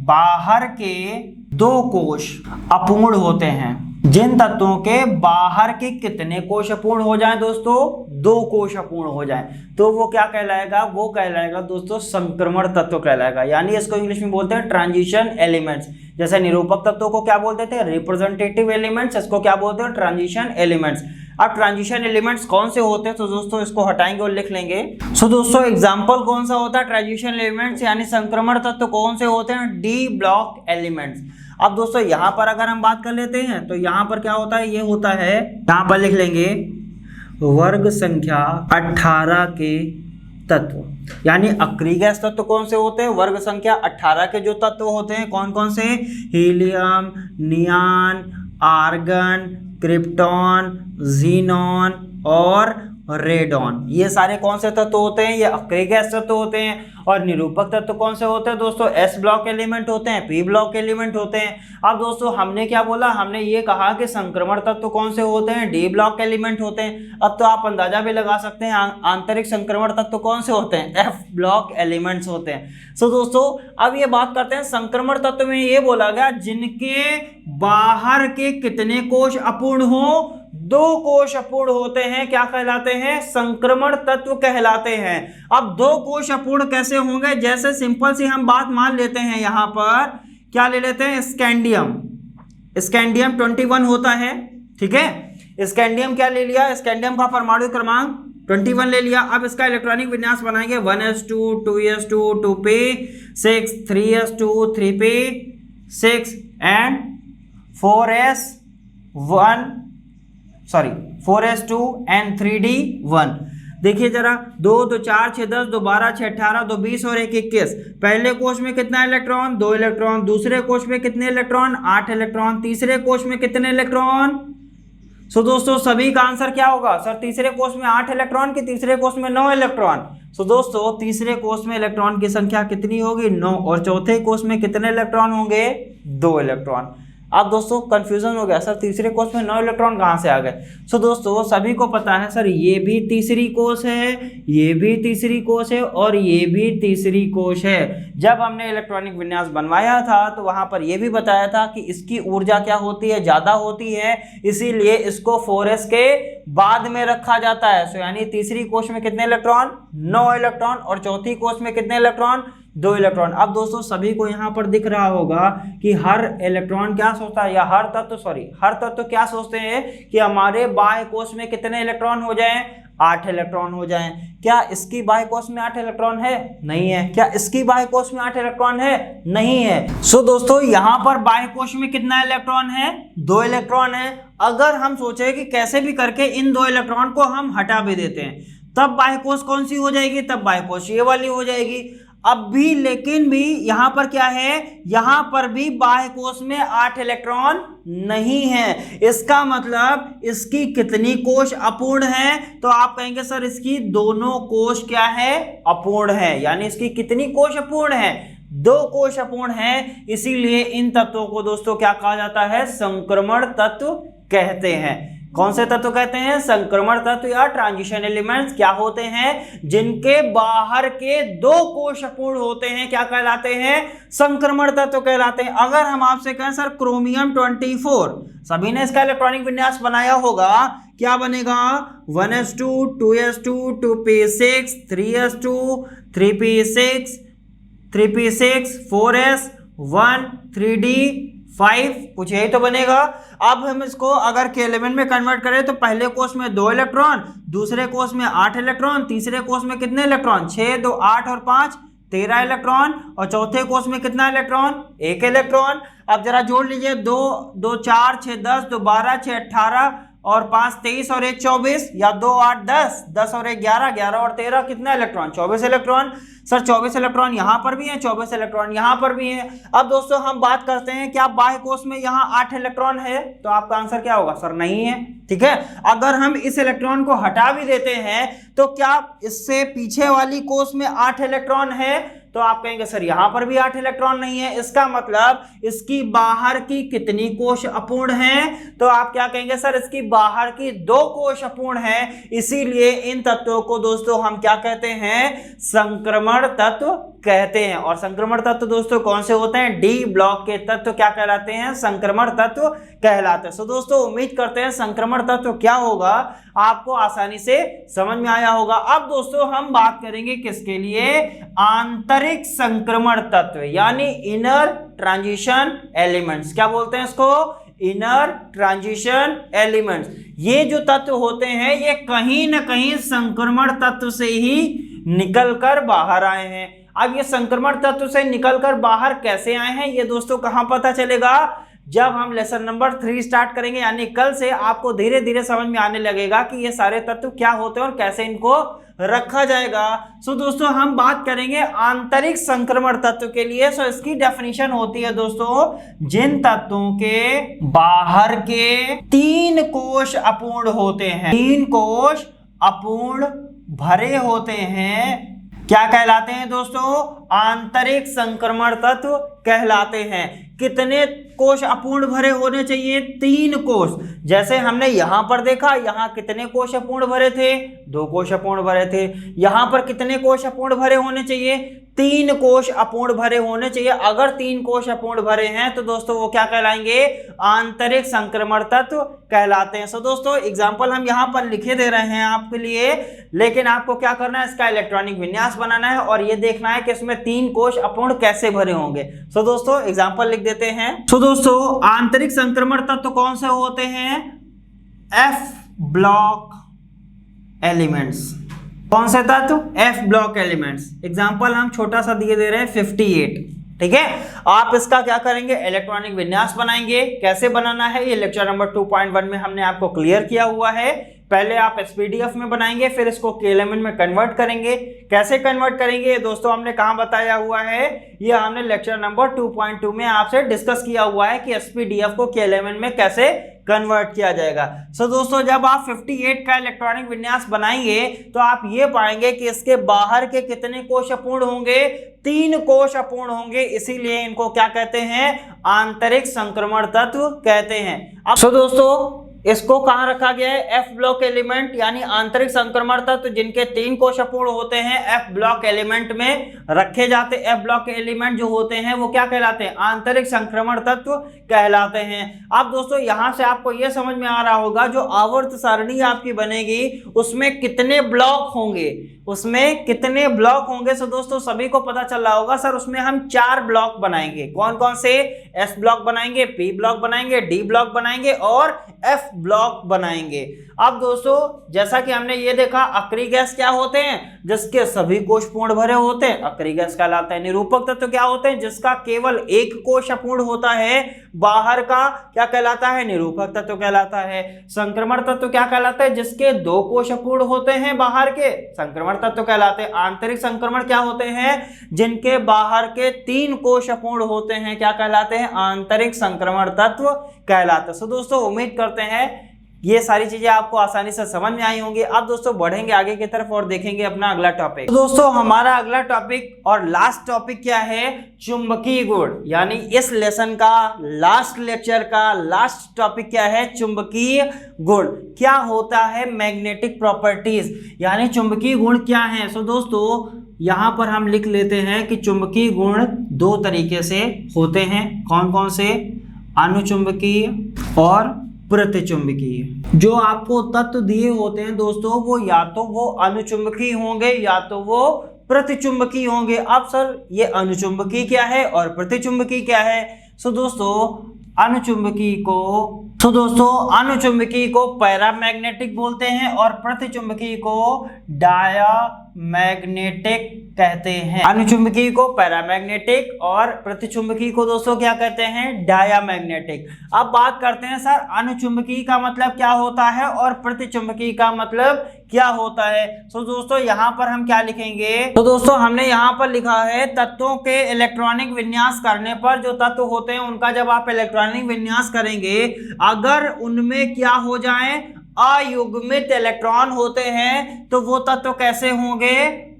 बाहर के 2 कोश अपूर्ण होते हैं। जिन तत्वों के बाहर के कितने कोश अपूर्ण हो जाएं दोस्तों, 2 कोश अपूर्ण हो जाएं तो वो क्या कहलाएगा, वो कहलाएगा दोस्तों संक्रमण तत्व कहलाएगा। यानी इसको इंग्लिश में बोलते हैं ट्रांजिशन एलिमेंट्स। जैसे निरूपक तत्वों को क्या बोलते थे, रिप्रेजेंटेटिव एलिमेंट्स, इसको क्या बोलते हैं, ट्रांजिशन एलिमेंट्स। अब ट्रांजिशन एलिमेंट्स कौन से होते हैं तो दोस्तों इसको हटाएंगे और लिख लेंगे। सो दोस्तों एग्जांपल कौन सा होता है ट्रांजिशन एलिमेंट्स यानी संक्रमण तत्व कौन से होते हैं, डी ब्लॉक एलिमेंट्स। अब दोस्तों यहां पर अगर हम बात कर लेते हैं तो यहां पर क्या होता है, ये होता है, यहां पर लिख लेंगे वर्ग संख्या 18 के तत्व यानी अक्रिय गैस तत्व कौन से होते हैं, वर्ग संख्या 18 के जो तत्व होते हैं कौन कौन से, हीलियम, नियान, आर्गन, क्रिप्टॉन, जीनॉन और रेडॉन, ये सारे कौन से तत्व होते हैं, ये अक्रिय गैस तत्व होते हैं। और निरूपक तत्व कौन से होते हैं दोस्तों, एस ब्लॉक एलिमेंट होते हैं, पी ब्लॉक एलिमेंट होते हैं। अब दोस्तों हमने क्या बोला, हमने ये कहा कि संक्रमण तत्व कौन से होते हैं, डी ब्लॉक एलिमेंट होते हैं। अब तो आप अंदाजा भी लगा सकते हैं आंतरिक संक्रमण तत्व कौन से होते हैं, एफ ब्लॉक एलिमेंट्स होते हैं। सो दोस्तों अब ये बात करते हैं संक्रमण तत्व में ये बोला गया जिनके बाहर के कितने कोश अपूर्ण हो, 2 कोश अपूर्ण होते हैं, क्या कहलाते हैं, संक्रमण तत्व कहलाते हैं। अब 2 कोश अपूर्ण कैसे होंगे, जैसे सिंपल सी हम बात मान लेते हैं, यहां पर क्या ले लेते हैं, स्कैंडियम। स्कैंडियम 21 होता है, ठीक है। स्कैंडियम क्या ले लिया, स्कैंडियम का परमाणु क्रमांक 21 ले लिया। अब इसका इलेक्ट्रॉनिक विन्यास बनाएंगे 1s2 2s2 2p 6 3s2 3p 6 and 4s2 and 3d1। देखिए जरा 2 2 4 6 10 2 12 6 18 2 20 और 1 21। पहले कोश में कितना इलेक्ट्रॉन, 2 इलेक्ट्रॉन। दूसरे कोश में कितने इलेक्ट्रॉन, 8 इलेक्ट्रॉन। तीसरे कोश में कितने इलेक्ट्रॉन। सो दोस्तों सभी का आंसर क्या होगा, सर तीसरे कोश में 8 इलेक्ट्रॉन की तीसरे कोश में 9 इलेक्ट्रॉन। सो दोस्तों तीसरे कोश में इलेक्ट्रॉन की संख्या कितनी होगी, 9। और चौथे कोश में कितने इलेक्ट्रॉन होंगे, 2 इलेक्ट्रॉन। अब दोस्तों कंफ्यूजन हो गया, सर तीसरे कोष में 9 इलेक्ट्रॉन कहाँ से आ गए। सो दोस्तों सभी को पता है सर ये भी तीसरी कोष है, ये भी तीसरी कोष है और ये भी तीसरी कोष है। जब हमने इलेक्ट्रॉनिक विन्यास बनवाया था तो वहां पर यह भी बताया था कि इसकी ऊर्जा क्या होती है, ज्यादा होती है, इसीलिए इसको 4s के बाद में रखा जाता है। सो यानी तीसरी कोष में कितने इलेक्ट्रॉन, 9 इलेक्ट्रॉन, और चौथी कोष में कितने इलेक्ट्रॉन, 2 इलेक्ट्रॉन। अब दोस्तों सभी को यहाँ पर दिख रहा होगा कि हर इलेक्ट्रॉन क्या सोचता है, या हर तत्व क्या सोचते हैं कि हमारे बाह्य कोष में कितने इलेक्ट्रॉन हो जाएं, 8 इलेक्ट्रॉन हो जाएं। क्या इसकी बाह्य कोष में 8 इलेक्ट्रॉन है, नहीं है। क्या इसकी बाह्य कोष में 8 इलेक्ट्रॉन है, नहीं है। सो दोस्तों यहाँ पर बाह्य कोष में कितना इलेक्ट्रॉन है, 2 इलेक्ट्रॉन है। अगर हम सोचे कि कैसे भी करके इन 2 इलेक्ट्रॉन को हम हटा भी देते हैं, तब बाह्य कोष कौन सी हो जाएगी, तब बाह्य कोष ये वाली हो जाएगी। अब भी लेकिन भी यहां पर क्या है, यहां पर भी बाह्य कोष में 8 इलेक्ट्रॉन नहीं है। इसका मतलब इसकी कितनी कोष अपूर्ण है, तो आप कहेंगे सर इसकी दोनों कोष क्या है, अपूर्ण है। यानी इसकी कितनी कोष अपूर्ण है, 2 कोष अपूर्ण है। इसीलिए इन तत्वों को दोस्तों क्या कहा जाता है, संक्रमण तत्व कहते हैं। कौन से तत्व कहते हैं, संक्रमण तत्व या ट्रांजिशन एलिमेंट्स। क्या होते हैं, जिनके बाहर के 2 कोष अपूर्ण होते हैं, क्या कहलाते हैं, संक्रमण तत्व कहलाते हैं। अगर हम आपसे कहें सर क्रोमियम 24, सभी ने इसका इलेक्ट्रॉनिक विन्यास बनाया होगा, क्या बनेगा, 1s2 2s2 2p6 3s2 3p6 3p6 4s 1 3d5, कुछ यही तो बनेगा। अब हम इसको अगर K11 में कन्वर्ट करें तो पहले कोष में 2 इलेक्ट्रॉन, दूसरे कोष में 8 इलेक्ट्रॉन, तीसरे कोष में कितने इलेक्ट्रॉन, 6 2 8 और 5 13 इलेक्ट्रॉन, और चौथे कोष में कितना इलेक्ट्रॉन, 1 इलेक्ट्रॉन। अब जरा जोड़ लीजिए, 2 2 4 6 10 2 12 6 18 और 5 23 और 1 24, या 2 8 10 10 और 1 11 11 और 13 कितना इलेक्ट्रॉन, 24 इलेक्ट्रॉन। सर 24 इलेक्ट्रॉन यहाँ पर भी है, 24 इलेक्ट्रॉन यहाँ पर भी है। अब दोस्तों हम बात करते हैं क्या बाह्य कोष में यहाँ 8 इलेक्ट्रॉन है, तो आपका आंसर क्या होगा, सर नहीं है। ठीक है, अगर हम इस इलेक्ट्रॉन को हटा भी देते हैं तो क्या इससे पीछे वाली कोष में 8 इलेक्ट्रॉन है, तो आप कहेंगे सर यहां पर भी 8 इलेक्ट्रॉन नहीं है। इसका मतलब इसकी बाहर की कितनी कोष अपूर्ण है, तो आप क्या कहेंगे, सर इसकी बाहर की 2 कोष अपूर्ण है। इसीलिए इन तत्वों को दोस्तों हम क्या कहते हैं, संक्रमण तत्व कहते हैं। और संक्रमण तत्व दोस्तों कौन से होते हैं, डी ब्लॉक के तत्व क्या कहलाते हैं, संक्रमण तत्व कहलाते हैं। सो दोस्तों उम्मीद करते हैं संक्रमण तत्व क्या होगा आपको आसानी से समझ में आया होगा। अब दोस्तों हम बात करेंगे किसके लिए, आंतरिक संक्रमण तत्व यानी इनर ट्रांजिशन एलिमेंट्स। क्या बोलते हैं इसको, इनर ट्रांजिशन एलिमेंट्स। ये जो तत्व होते हैं ये कहीं ना कहीं संक्रमण तत्व से ही निकलकर बाहर आए हैं। अब ये संक्रमण तत्व से निकलकर बाहर कैसे आए हैं, ये दोस्तों कहां पता चलेगा, जब हम लेसन नंबर 3 स्टार्ट करेंगे, यानी कल से आपको धीरे धीरे समझ में आने लगेगा कि ये सारे तत्व क्या होते हैं और कैसे इनको रखा जाएगा। सो दोस्तों हम बात करेंगे आंतरिक संक्रमण तत्व के लिए। सो इसकी डेफिनेशन होती है दोस्तों, जिन तत्वों के बाहर के 3 कोष अपूर्ण होते हैं, 3 कोष अपूर्ण भरे होते हैं, क्या कहलाते हैं दोस्तों, आंतरिक संक्रमण तत्व कहलाते हैं। कितने कोष अपूर्ण भरे होने चाहिए, 3 कोष। जैसे हमने यहां पर देखा, यहां कितने कोष अपूर्ण भरे थे, 2 कोष अपूर्ण भरे थे। यहां पर कितने कोष अपूर्ण भरे होने चाहिए, 3 कोष अपूर्ण भरे होने चाहिए। अगर 3 कोष अपूर्ण भरे हैं तो दोस्तों वो क्या कहलाएंगे, आंतरिक संक्रमण तत्व कहलाते हैं। सो दोस्तों एग्जाम्पल हम यहाँ पर लिखे दे रहे हैं आपके लिए, लेकिन आपको क्या करना है, इसका इलेक्ट्रॉनिक विन्यास बनाना है और ये देखना है कि इसमें 3 कोष अपूर्ण कैसे भरे होंगे। सो दोस्तों एग्जाम्पल लिख देते हैं। सो दोस्तों आंतरिक संक्रमण तत्व कौन से होते हैं, एफ ब्लॉक एलिमेंट्स। कौन से तत्व, एफ ब्लॉक एलिमेंट्स। एग्जाम्पल हम छोटा सा दिए दे रहे हैं 58। ठीक है, आप इसका क्या करेंगे, इलेक्ट्रॉनिक विन्यास बनाएंगे। कैसे बनाना है ये लेक्चर नंबर 2.1 में हमने आपको क्लियर किया हुआ है। पहले आप एसपीडीएफ में बनाएंगे, फिर इसको K11 में कन्वर्ट करेंगे। कैसे कन्वर्ट करेंगे दोस्तों हमने कहाँ बताया हुआ है, ये हमने लेक्चर नंबर 2.2 में आपसे डिस्कस किया हुआ है कि एसपीडीएफ को K11 में कैसे कन्वर्ट किया जाएगा। सो दोस्तों जब आप 58 का इलेक्ट्रॉनिक विन्यास बनाएंगे तो आप ये पाएंगे कि इसके बाहर के कितने कोश अपूर्ण होंगे, 3 कोश अपूर्ण होंगे, इसीलिए इनको क्या कहते हैं, आंतरिक संक्रमण तत्व कहते हैं। अब सो दोस्तों इसको कहां रखा गया है, एफ ब्लॉक एलिमेंट यानी आंतरिक संक्रमण तत्व जिनके 3 कोश अपूर्ण होते हैं एफ ब्लॉक एलिमेंट में रखे जाते। एफ ब्लॉक एलिमेंट जो होते हैं वो क्या कहलाते हैं, आंतरिक संक्रमण तत्व कहलाते हैं। अब दोस्तों यहां से आपको यह समझ में आ रहा होगा जो आवर्त सारणी आपकी बनेगी उसमें कितने ब्लॉक होंगे, उसमें कितने ब्लॉक होंगे। सो दोस्तों सभी को पता चल रहा होगा सर उसमें हम 4 ब्लॉक बनाएंगे। कौन कौन से, एस ब्लॉक बनाएंगे, पी ब्लॉक बनाएंगे, डी ब्लॉक बनाएंगे और एफ ब्लॉक बनाएंगे। अब दोस्तों जैसा कि हमने ये देखा अक्रिय गैस क्या होते हैं, जिसके सभी कोश पूर्ण भरे होते हैं, अक्रिय गैस कहलाता है। निरूपक तत्व क्या होते हैं, जिसका केवल एक कोश अपूर्ण होता है, बाहर का क्या कहलाता है, निरूपक तत्व कहलाता है। संक्रमण तत्व क्या कहलाता है, जिसके 2 कोश अपूर्ण होते हैं बाहर के, संक्रमण तत्व कहलाते हैं। आंतरिक संक्रमण क्या होते हैं, जिनके बाहर के 3 कोश अपूर्ण होते हैं, क्या कहलाते हैं, आंतरिक संक्रमण तत्व कहलाते हैं। सो दोस्तों उम्मीद करते हैं ये सारी चीजें आपको आसानी से समझ में आई होंगी। अब दोस्तों बढ़ेंगे आगे की तरफ और देखेंगे अपना अगला टॉपिक। तो दोस्तों हमारा अगला टॉपिक और लास्ट टॉपिक क्या है, चुंबकीय गुण, यानी इस लेसन का लास्ट लेक्चर का लास्ट टॉपिक क्या है, चुंबकीय गुण। क्या होता है, मैग्नेटिक प्रॉपर्टीज, यानी चुंबकीय गुण क्या है। सो दोस्तों यहां पर हम लिख लेते हैं कि चुंबकीय गुण 2 तरीके से होते हैं। कौन कौन से, अनुचुंबकीय और प्रतिचुंबकीय। जो आपको तत्व दिए होते हैं दोस्तों वो या तो वो अनुचुंबकीय होंगे या तो वो प्रतिचुंबकीय होंगे। अब सर ये अनुचुंबकीय क्या है और प्रतिचुंबकीय क्या है। सो दोस्तों अनुचुंबकीय को पैरामैग्नेटिक बोलते हैं और प्रतिचुंबकीय को डायामैग्नेटिक कहते हैं। अनुचुंबकीय को पैरामैग्नेटिक और प्रतिचुंबकीय को दोस्तों क्या कहते हैं, डायामैग्नेटिक। अब बात करते हैं सर अनुचुंबकीय का मतलब क्या होता है और प्रतिचुंबकीय का मतलब क्या होता है। तो दोस्तों यहाँ पर हम क्या लिखेंगे, तो दोस्तों हमने यहाँ पर लिखा है तत्वों के इलेक्ट्रॉनिक विन्यास करने पर जो तत्व होते हैं उनका जब आप इलेक्ट्रॉनिक विन्यास करेंगे अगर उनमें क्या हो जाए, अयुग्मित इलेक्ट्रॉन होते हैं तो वो तत्व कैसे होंगे,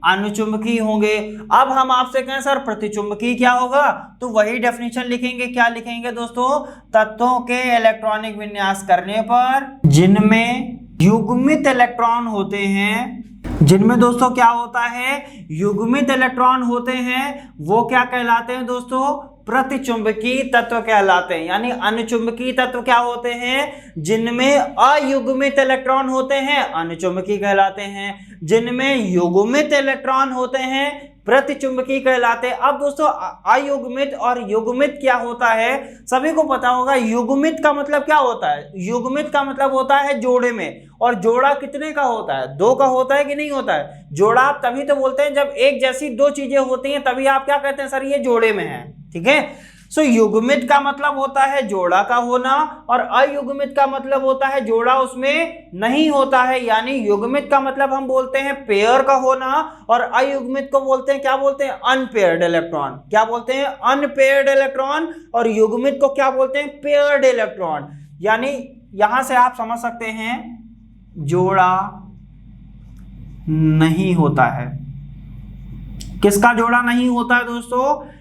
अनुचुंबकीय होंगे। अब हम आपसे कहें सर प्रतिचुंबकीय क्या होगा, तो वही डेफिनेशन लिखेंगे। क्या लिखेंगे दोस्तों, तत्वों के इलेक्ट्रॉनिक विन्यास करने पर जिनमें युग्मित इलेक्ट्रॉन होते हैं, जिनमें दोस्तों क्या होता है, युग्मित इलेक्ट्रॉन होते हैं, वो क्या कहलाते हैं दोस्तों, प्रतिचुंबकीय तत्व कहलाते हैं। यानी अनुचुंबकीय तत्व क्या होते हैं, जिनमें अयुग्मित इलेक्ट्रॉन होते हैं, अनुचुंबकीय कहलाते हैं। जिनमें युग्मित इलेक्ट्रॉन होते हैं प्रतिचुंबकीय कहलाते हैं। अब दोस्तों अयुग्मित और युग्मित क्या होता है, सभी को पता होगा। युग्मित का मतलब क्या होता है, युग्मित का मतलब होता है जोड़े में, और जोड़ा कितने का होता है, 2 का होता है कि नहीं होता है। जोड़ा आप तभी तो बोलते हैं जब एक जैसी 2 चीजें होती हैं, तभी आप क्या कहते हैं सर ये जोड़े में है, ठीक है। सो युग्मित का मतलब होता है जोड़ा का होना और अयुग्मित का मतलब होता है जोड़ा उसमें नहीं होता है। यानी युग्मित का मतलब हम बोलते हैं पेयर का होना और अयुग्मित को बोलते हैं, क्या बोलते हैं, अनपेयर्ड इलेक्ट्रॉन। क्या बोलते हैं, अनपेयर्ड इलेक्ट्रॉन। और युग्मित को क्या बोलते हैं, पेयर्ड इलेक्ट्रॉन। यानी यहां से आप समझ सकते हैं जोड़ा नहीं होता है। किसका जोड़ा नहीं होता है दोस्तों,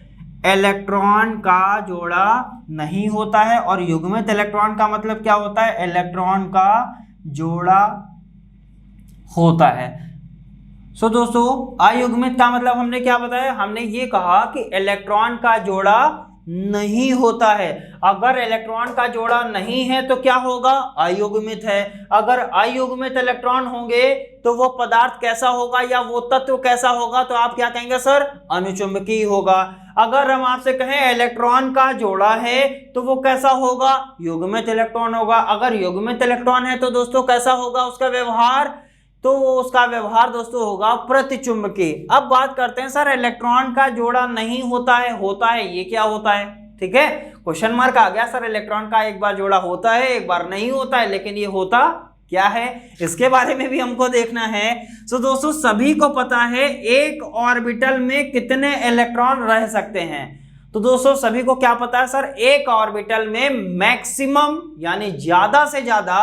इलेक्ट्रॉन का जोड़ा नहीं होता है। और युग्मित इलेक्ट्रॉन का मतलब क्या होता है, इलेक्ट्रॉन का जोड़ा होता है। सो दोस्तों अयुग्मित का मतलब हमने क्या बताया, हमने ये कहा कि इलेक्ट्रॉन का जोड़ा नहीं होता है। अगर इलेक्ट्रॉन का जोड़ा नहीं है तो क्या होगा, अयुग्मित है। अगर अयुग्मित इलेक्ट्रॉन होंगे तो वो पदार्थ कैसा होगा या वो तत्व कैसा होगा, तो आप क्या कहेंगे सर, अनुचुंबकीय होगा। अगर हम आपसे कहें इलेक्ट्रॉन का जोड़ा है तो वो कैसा होगा, युग्मित इलेक्ट्रॉन होगा। अगर युग्मित इलेक्ट्रॉन है तो दोस्तों कैसा होगा उसका व्यवहार, तो उसका व्यवहार दोस्तों होगा प्रतिचुंबकीय। अब बात करते हैं सर इलेक्ट्रॉन का जोड़ा नहीं होता है ये क्या होता है, ठीक है। क्वेश्चन मार्क आ गया सर, इलेक्ट्रॉन का एक बार जोड़ा होता है एक बार नहीं होता है, लेकिन ये होता क्या है, इसके बारे में भी हमको देखना है। तो दोस्तों सभी को पता है एक ऑर्बिटल में कितने इलेक्ट्रॉन रह सकते हैं, तो दोस्तों सभी को क्या पता है सर, एक ऑर्बिटल में मैक्सिमम यानी ज्यादा से ज्यादा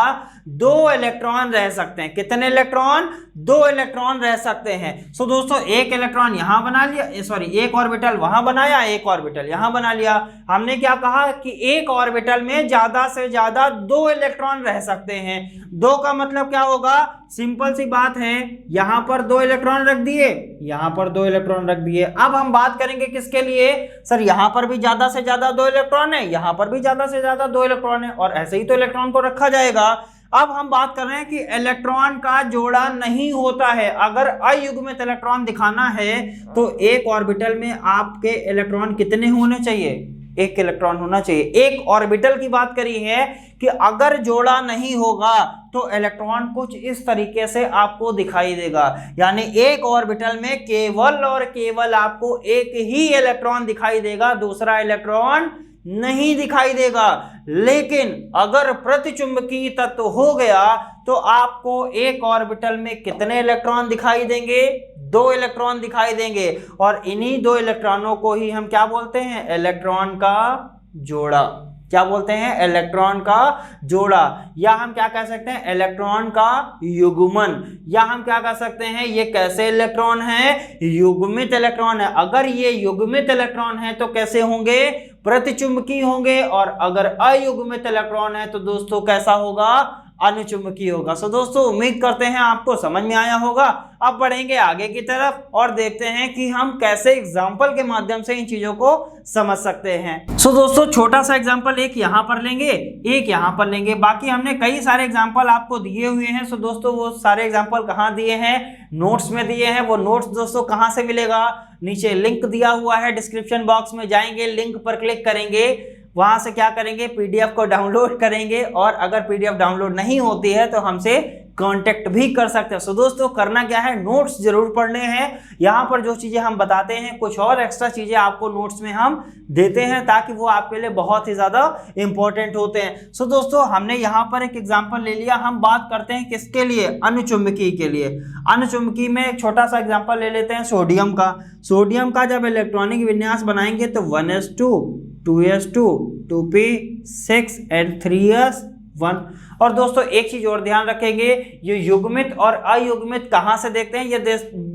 2 इलेक्ट्रॉन रह सकते हैं। कितने इलेक्ट्रॉन? 2 इलेक्ट्रॉन रह सकते हैं। सो दोस्तों एक इलेक्ट्रॉन यहां बना लिया, सॉरी एक ऑर्बिटल वहां बनाया, एक ऑर्बिटल यहां बना लिया। हमने क्या कहा कि एक ऑर्बिटल में ज्यादा से ज्यादा 2 इलेक्ट्रॉन रह सकते हैं। 2 का मतलब क्या होगा? सिंपल सी बात है, यहां पर 2 इलेक्ट्रॉन रख दिए, यहां पर 2 इलेक्ट्रॉन रख दिए। अब हम बात करेंगे किसके लिए? सर यहां पर भी ज्यादा से ज्यादा 2 इलेक्ट्रॉन है, यहां पर भी ज्यादा से ज्यादा 2 इलेक्ट्रॉन है, और ऐसे ही तो इलेक्ट्रॉन को रखा जाएगा। अब हम बात कर रहे हैं कि इलेक्ट्रॉन का जोड़ा नहीं होता है। अगर अयुग्मित इलेक्ट्रॉन दिखाना है तो एक ऑर्बिटल में आपके इलेक्ट्रॉन कितने होने चाहिए? 1 इलेक्ट्रॉन होना चाहिए। एक ऑर्बिटल की बात करी है कि अगर जोड़ा नहीं होगा तो इलेक्ट्रॉन कुछ इस तरीके से आपको दिखाई देगा, यानी एक ऑर्बिटल में केवल और केवल आपको एक ही इलेक्ट्रॉन दिखाई देगा, दूसरा इलेक्ट्रॉन नहीं दिखाई देगा। लेकिन अगर प्रतिचुंबकीय तत्व हो गया तो आपको एक ऑर्बिटल में कितने इलेक्ट्रॉन दिखाई देंगे? 2 इलेक्ट्रॉन दिखाई देंगे, और इन्हीं 2 इलेक्ट्रॉनों को ही हम क्या बोलते हैं? इलेक्ट्रॉन का जोड़ा। क्या बोलते हैं? इलेक्ट्रॉन का जोड़ा, या हम क्या कह सकते हैं? इलेक्ट्रॉन का युग्मन, या हम क्या कह सकते हैं? ये कैसे इलेक्ट्रॉन है? युग्मित इलेक्ट्रॉन है। अगर ये युग्मित इलेक्ट्रॉन है तो कैसे होंगे? प्रतिचुंबकीय होंगे, और अगर अयुग्मित इलेक्ट्रॉन है तो दोस्तों कैसा होगा? अनुचुंबकीय होगा। सो दोस्तों उम्मीद करते हैं आपको समझ में आया होगा। अब बढ़ेंगे आगे की तरफ और देखते हैं कि हम कैसे एग्जाम्पल के माध्यम से इन चीजों को समझ सकते हैं। सो दोस्तों छोटा सा एग्जाम्पल एक यहाँ पर लेंगे, एक यहाँ पर लेंगे, बाकी हमने कई सारे एग्जाम्पल आपको दिए हुए हैं। सो दोस्तों वो सारे एग्जाम्पल कहाँ दिए हैं? नोट्स में दिए हैं। वो नोट्स दोस्तों कहाँ से मिलेगा? नीचे लिंक दिया हुआ है, डिस्क्रिप्शन बॉक्स में जाएंगे, लिंक पर क्लिक करेंगे, वहां से क्या करेंगे? पीडीएफ को डाउनलोड करेंगे, और अगर पीडीएफ डाउनलोड नहीं होती है तो हमसे कांटेक्ट भी कर सकते हैं। सो दोस्तों करना क्या है? नोट्स जरूर पढ़ने हैं। यहाँ पर जो चीजें हम बताते हैं कुछ और एक्स्ट्रा चीजें आपको नोट्स में हम देते हैं, ताकि वो आपके लिए बहुत ही ज्यादा इंपॉर्टेंट होते हैं। सो दोस्तों हमने यहाँ पर एक एग्जांपल ले लिया। हम बात करते हैं किसके लिए? अनुचुंबकीय के लिए। अनुचुंबकीय में एक छोटा सा एग्जाम्पल ले लेते हैं सोडियम का। सोडियम का जब इलेक्ट्रॉनिक विन्यास बनाएंगे तो 1s2 2s2 2p6 and 3s1। और दोस्तों एक चीज और ध्यान रखेंगे, ये युग्मित और अयुग्मित कहां से देखते हैं? ये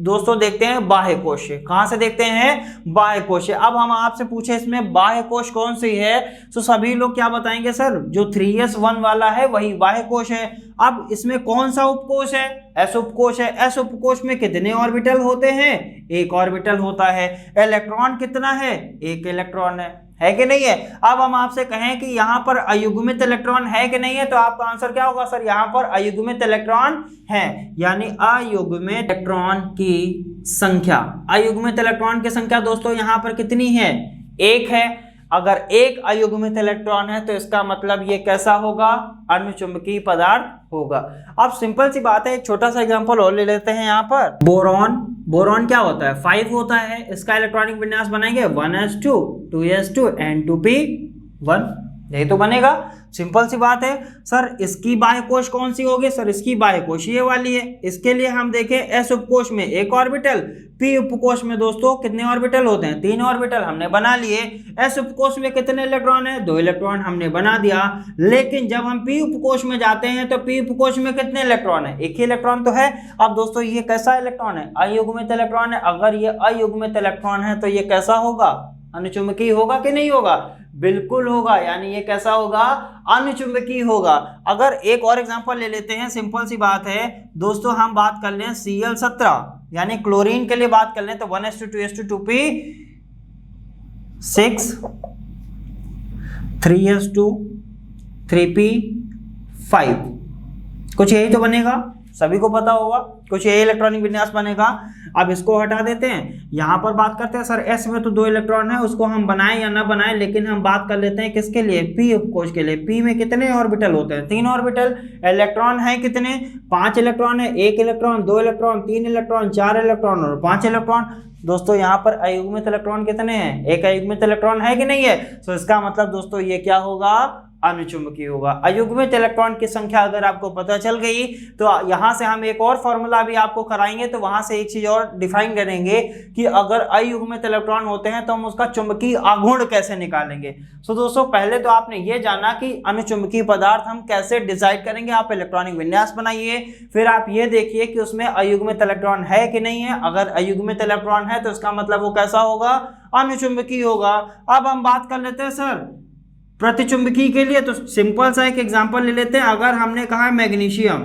दोस्तों देखते हैं बाह्य कोश से। कहां से देखते हैं? बाह्य कोश से। अब हम आपसे पूछे इसमें बाह्य कोश कौन सी है, तो सभी लोग क्या बताएंगे? सर जो 3s1 वाला है वही बाह्य कोश है। अब इसमें कौन सा उपकोश है? एस उपकोश है। एस उपकोश में कितने ऑर्बिटल होते हैं? 1 ऑर्बिटल होता है। इलेक्ट्रॉन कितना है? 1 इलेक्ट्रॉन है कि नहीं है? अब हम आपसे कहें कि यहाँ पर अयुग्मित इलेक्ट्रॉन है कि नहीं है, तो आपका आंसर क्या होगा? सर यहाँ पर अयुग्मित इलेक्ट्रॉन है, यानी अयुग्मित इलेक्ट्रॉन की संख्या, अयुग्मित इलेक्ट्रॉन की संख्या दोस्तों यहाँ पर कितनी है? 1 है। अगर 1 अयुग्मित इलेक्ट्रॉन है तो इसका मतलब ये कैसा होगा? अनुचुंबकीय पदार्थ होगा। अब सिंपल सी बात है, एक छोटा सा एग्जांपल और ले लेते हैं यहाँ पर। बोरॉन, बोरॉन क्या होता है? 5 होता है। इसका इलेक्ट्रॉनिक विन्यास बनाएंगे 1s2 2s2 एंड 2p1, यही तो बनेगा। सिंपल सी बात है। सर इसकी बाह्य कोश कौन सी होगी? सर इसकी बाह्य कोश ये वाली है। इसके लिए हम देखें एस उपकोश में 1 ऑर्बिटल, पी उपकोश में दोस्तों कितने ऑर्बिटल होते हैं? 3 ऑर्बिटल हमने बना लिए। एस उपकोश में कितने इलेक्ट्रॉन है? 2 इलेक्ट्रॉन हमने बना दिया। लेकिन जब हम पी उपकोश में जाते हैं तो पी उपकोश में कितने इलेक्ट्रॉन है? 1 ही इलेक्ट्रॉन तो है। अब दोस्तों ये कैसा इलेक्ट्रॉन है? अयुग्मित इलेक्ट्रॉन है। अगर ये अयुग्मित इलेक्ट्रॉन है तो ये कैसा होगा? अनुचुंबकीय होगा कि नहीं होगा? बिल्कुल होगा, यानी ये कैसा होगा? अनुचुंबकीय होगा। अगर एक और एग्जांपल ले लेते हैं, सिंपल सी बात है दोस्तों, हम बात कर लें Cl17 यानी क्लोरीन के लिए बात कर लें तो 1s2 2s2 2p6 3s2 3p5, कुछ यही तो बनेगा, सभी को पता होगा, कुछ यही इलेक्ट्रॉनिक विन्यास बनेगा। अब इसको हटा देते हैं, यहां पर बात करते हैं सर एस में तो 2 इलेक्ट्रॉन है, उसको हम बनाएं या ना बनाएं, लेकिन हम बात कर लेते हैं किसके लिए? पी उपकोश के लिए। पी में कितने ऑर्बिटल होते हैं? 3 ऑर्बिटल। इलेक्ट्रॉन है कितने? 5 इलेक्ट्रॉन है। 1 इलेक्ट्रॉन, 2 इलेक्ट्रॉन, 3 इलेक्ट्रॉन, 4 इलेक्ट्रॉन और 5 इलेक्ट्रॉन। दोस्तों यहाँ पर अयुग्मित इलेक्ट्रॉन कितने हैं? 1 अयुग्मित इलेक्ट्रॉन है कि नहीं है? तो इसका मतलब दोस्तों ये क्या होगा? अनुचुंबकीय होगा। अयुग्मित इलेक्ट्रॉन की संख्या अगर आपको पता चल गई तो यहां से हम एक और फॉर्मूला भी आपको कराएंगे, तो वहां से एक चीज और डिफाइन करेंगे कि अगर अयुग्मित इलेक्ट्रॉन होते हैं तो हम उसका चुंबकीय आघूर्ण कैसे निकालेंगे। सो दोस्तों पहले तो आपने ये जाना कि अनुचुंबकीय पदार्थ हम कैसे डिसाइड करेंगे। आप इलेक्ट्रॉनिक विन्यास बनाइए, फिर आप ये देखिए कि उसमें अयुग्मित इलेक्ट्रॉन है कि नहीं है। अगर अयुग्मित इलेक्ट्रॉन है तो इसका मतलब वो कैसा होगा, अनुचुंबकीय होगा। अब हम बात कर लेते हैं सर प्रतिचुंबकीय के लिए, तो सिंपल सा एक एग्जांपल ले लेते हैं। अगर हमने कहा मैग्नीशियम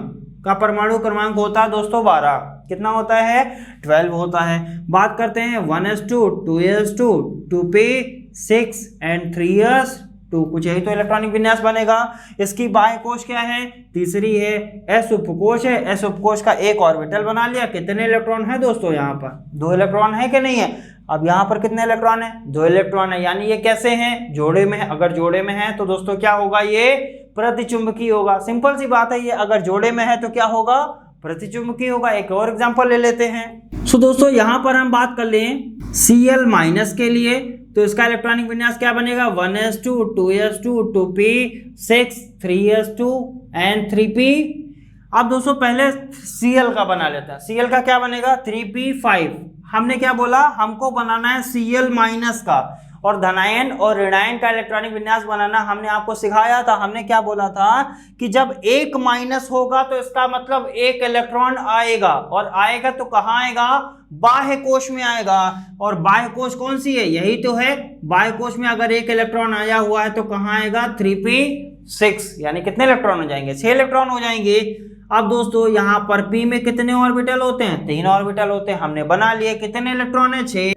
का परमाणु क्रमांक होता है दोस्तों 12, कितना होता है 12 होता है। बात करते हैं 1s2 2s2 2p6 and 3s2, कुछ यही तो इलेक्ट्रॉनिक विन्यास बनेगा। इसकी बाह्य कोश क्या है, तीसरी है, एस उपकोश है। एस उपकोश का एक ऑर्बिटल बना लिया। कितने इलेक्ट्रॉन है दोस्तों, यहाँ पर 2 इलेक्ट्रॉन है कि नहीं है। अब यहाँ पर कितने इलेक्ट्रॉन है, 2 इलेक्ट्रॉन है, यानी ये कैसे हैं, जोड़े में है। अगर जोड़े में है तो दोस्तों क्या होगा, ये प्रतिचुंबकीय होगा। सिंपल सी बात है, ये अगर जोड़े में है तो क्या होगा, प्रतिचुंबकीय होगा। एक और एग्जांपल ले लेते हैं। सो दोस्तों यहाँ पर हम बात कर लें Cl- के लिए, तो इसका इलेक्ट्रॉनिक विन्यास क्या बनेगा, 1s2 2s2 2p6 3s2 and 3p। अब दोस्तों पहले Cl का बना लेते हैं। Cl का क्या बनेगा, 3p5। हमने क्या बोला, हमको बनाना है Cl- का, और धनायन और ऋणायन का इलेक्ट्रॉनिक विन्यास बनाना हमने आपको सिखाया था। हमने क्या बोला था कि जब एक माइनस होगा तो इसका मतलब एक इलेक्ट्रॉन आएगा, और आएगा तो कहाँ आएगा, बाह्य कोश में आएगा। और बाह्य कोश कौन सी है, यही तो है। बाह्य कोश में अगर एक इलेक्ट्रॉन आया हुआ है तो कहाँ आएगा, 3p6, यानी कितने इलेक्ट्रॉन हो जाएंगे, 6 इलेक्ट्रॉन हो जाएंगे। अब दोस्तों यहाँ पर p में कितने ऑर्बिटल होते हैं, 3 ऑर्बिटल होते हैं। हमने बना लिए, कितने इलेक्ट्रॉन है, 6,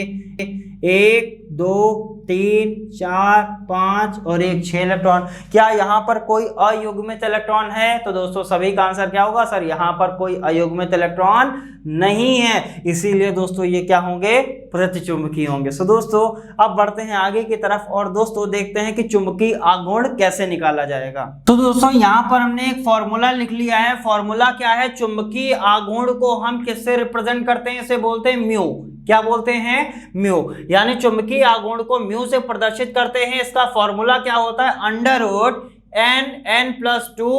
1 2 3 4 5 और 1, 6 इलेक्ट्रॉन। क्या यहाँ पर कोई अयुग्मित इलेक्ट्रॉन है, तो दोस्तों सभी का आंसर क्या होगा, सर यहाँ पर कोई अयुग्मित इलेक्ट्रॉन नहीं है, इसीलिए दोस्तों ये क्या होंगे, प्रतिचुंबकीय होंगे। सो दोस्तों अब बढ़ते हैं आगे की तरफ और दोस्तों देखते हैं कि चुंबकीय आघूर्ण कैसे निकाला जाएगा। तो दोस्तों यहाँ पर हमने एक फॉर्मूला लिख लिया है। फॉर्मूला क्या है, चुंबकीय आघूर्ण को हम किससे रिप्रेजेंट करते हैं, इसे बोलते हैं म्यू। क्या बोलते हैं, म्यू, यानी चुंबकीय आघूर्ण को म्यू से प्रदर्शित करते हैं। इसका फॉर्मूला क्या होता है, √n+2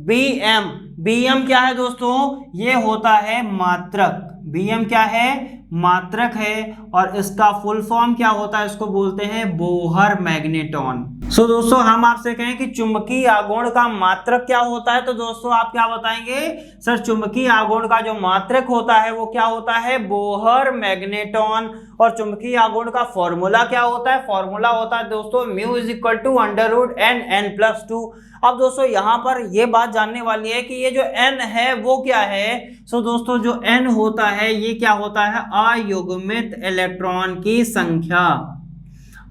bm। bm क्या है दोस्तों, ये होता है मात्रक। bm क्या है, मात्रक है, और इसका फुल फॉर्म क्या होता है, इसको बोलते हैं बोहर मैग्नेटॉन। सो दोस्तों हम आपसे कहें कि चुंबकीय आघूर्ण का मात्रक क्या होता है, तो दोस्तों आप क्या बताएंगे, सर चुंबकीय आघूर्ण का जो मात्रक होता है वो क्या होता है, बोहर मैग्नेटॉन। और चुंबकीय आघूर्ण का फॉर्मूला क्या होता है, फॉर्मूला होता है दोस्तों μ=√n+2। अब दोस्तों यहाँ पर ये बात जानने वाली है कि ये जो n है वो क्या है। सो दोस्तों जो n होता है ये क्या होता है, अयुग्मित इलेक्ट्रॉन की संख्या,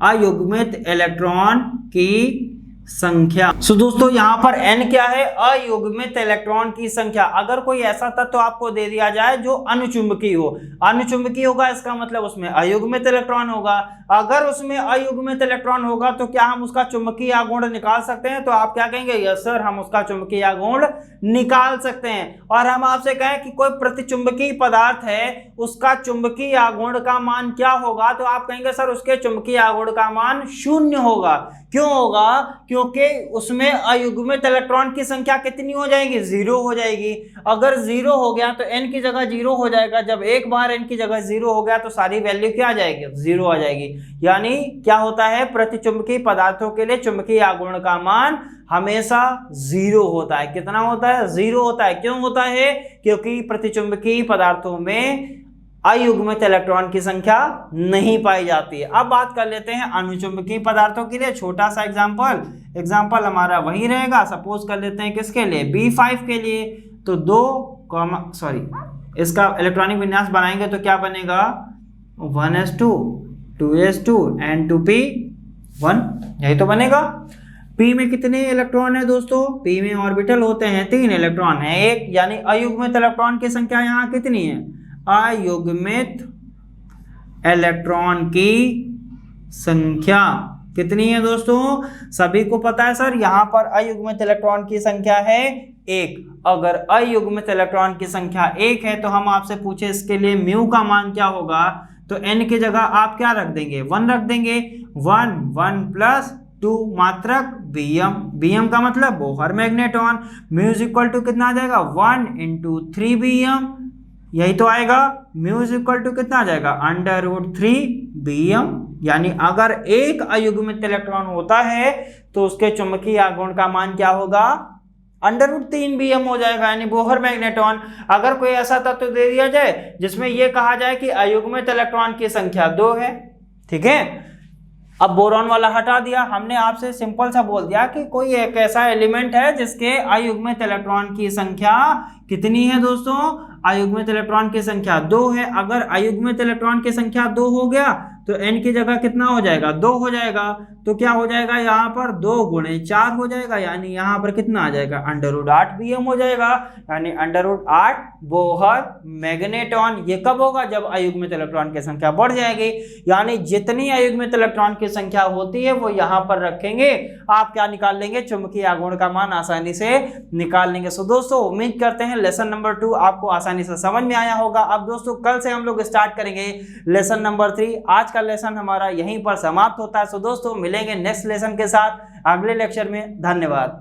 अयुग्मित इलेक्ट्रॉन की संख्या। सो दोस्तों यहाँ पर n क्या है, अयुग्मित इलेक्ट्रॉन की संख्या। अगर कोई ऐसा तत्व आपको दे दिया जाए जो अनुचुंबकीय हो, अनुचुंबकीय होगा इसका मतलब उसमें अयुग्मित इलेक्ट्रॉन होगा। अगर उसमें अयुग्मित इलेक्ट्रॉन होगा तो क्या हम उसका चुंबकीय आघूर्ण निकाल सकते हैं, तो आप क्या कहेंगे, यस सर हम उसका चुंबकीय आघूर्ण निकाल सकते हैं। और हम आपसे कहें कि कोई प्रतिचुंबकीय पदार्थ है, उसका चुंबकीय आघूर्ण का मान क्या होगा, तो आप कहेंगे सर उसके चुंबकीय आघूर्ण का मान 0 होगा। क्यों होगा, क्योंकि उसमें अयुग्मित इलेक्ट्रॉन की संख्या कितनी हो जाएगी, 0 हो जाएगी। अगर 0 हो गया तो n की जगह 0 हो जाएगा। जब एक बार n की जगह 0 हो गया तो सारी वैल्यू क्या आ जाएगी, 0 आ जाएगी। यानी क्या होता है, प्रतिचुंबकीय पदार्थों के लिए चुंबकीय आघूर्ण का मान हमेशा 0 होता है। कितना होता है, 0 होता है। क्यों होता है, क्योंकि प्रतिचुंबकीय पदार्थों में अयुग्मित इलेक्ट्रॉन की संख्या नहीं पाई जाती है। अब बात कर लेते हैं अनुचुंबकीय पदार्थों के लिए छोटा सा एग्जांपल हमारा वही रहेगा। सपोज कर लेते हैं किसके लिए, B5 के लिए। तो इसका इलेक्ट्रॉनिक विन्यास बनाएंगे तो क्या बनेगा, 1s2 2s2 एंड 2p1, यही तो बनेगा। p में कितने इलेक्ट्रॉन है दोस्तों, p में ऑर्बिटल होते हैं 3 इलेक्ट्रॉन है 1, यानी अयुग्मित इलेक्ट्रॉन की संख्या यहाँ कितनी है, अयुग्मित इलेक्ट्रॉन की संख्या कितनी है दोस्तों, सभी को पता है सर यहाँ पर अयुग्मित इलेक्ट्रॉन की संख्या है 1। अगर अयुग्मित इलेक्ट्रॉन की संख्या 1 है तो हम आपसे पूछे इसके लिए म्यू का मान क्या होगा, तो n की जगह आप क्या रख देंगे, 1 रख देंगे। 1 1 प्लस टू मात्रक Bm, Bm का मतलब Bohr magnetron, mu is equal to कितना आ जाएगा 1 इंटू 3 Bm, यही तो आएगा। म्यू इज इक्वल टू कितना आ जाएगा √3 Bm, यानी अगर एक अयुग्मित इलेक्ट्रॉन होता है तो उसके चुंबकीय आघूर्ण का मान क्या होगा √3 Bm हो जाएगा, यानी बोहर मैग्नेट्रॉन। अगर कोई ऐसा तत्व दे दिया जाए जिसमें यह कहा जाए कि अयुग्मित इलेक्ट्रॉन की संख्या 2 है, ठीक है, अब बोरॉन वाला हटा दिया, हमने आपसे सिंपल सा बोल दिया कि कोई एक ऐसा एलिमेंट है जिसके अयुग्मित इलेक्ट्रॉन की संख्या कितनी है दोस्तों, अयुग्मित इलेक्ट्रॉन की संख्या 2 है। अगर अयुग्मित इलेक्ट्रॉन की संख्या 2 हो गया तो n की जगह कितना हो जाएगा 2 हो जाएगा, तो क्या हो जाएगा यहाँ पर 2 × 4 हो जाएगा, यानी यहाँ पर कितना आ जाएगा √8 Bm हो जाएगा, यानी √8 बोहर मैग्नेट्रॉन। ये कब होगा जब अयुग्मित इलेक्ट्रॉन की संख्या बढ़ जाएगी, यानी जितनी अयुग्मित इलेक्ट्रॉन की संख्या होती है वो यहाँ पर रखेंगे, आप क्या निकाल लेंगे चुंबकीय आघूर्ण का मान आसानी से निकाल लेंगे। सो दोस्तों उम्मीद करते हैं लेसन नंबर 2 आपको आसानी से समझ में आया होगा। अब दोस्तों कल से हम लोग स्टार्ट करेंगे लेसन नंबर 3। आज का लेसन हमारा यहीं पर समाप्त होता है। सो दोस्तों मिलेंगे नेक्स्ट लेसन के साथ अगले लेक्चर में। धन्यवाद।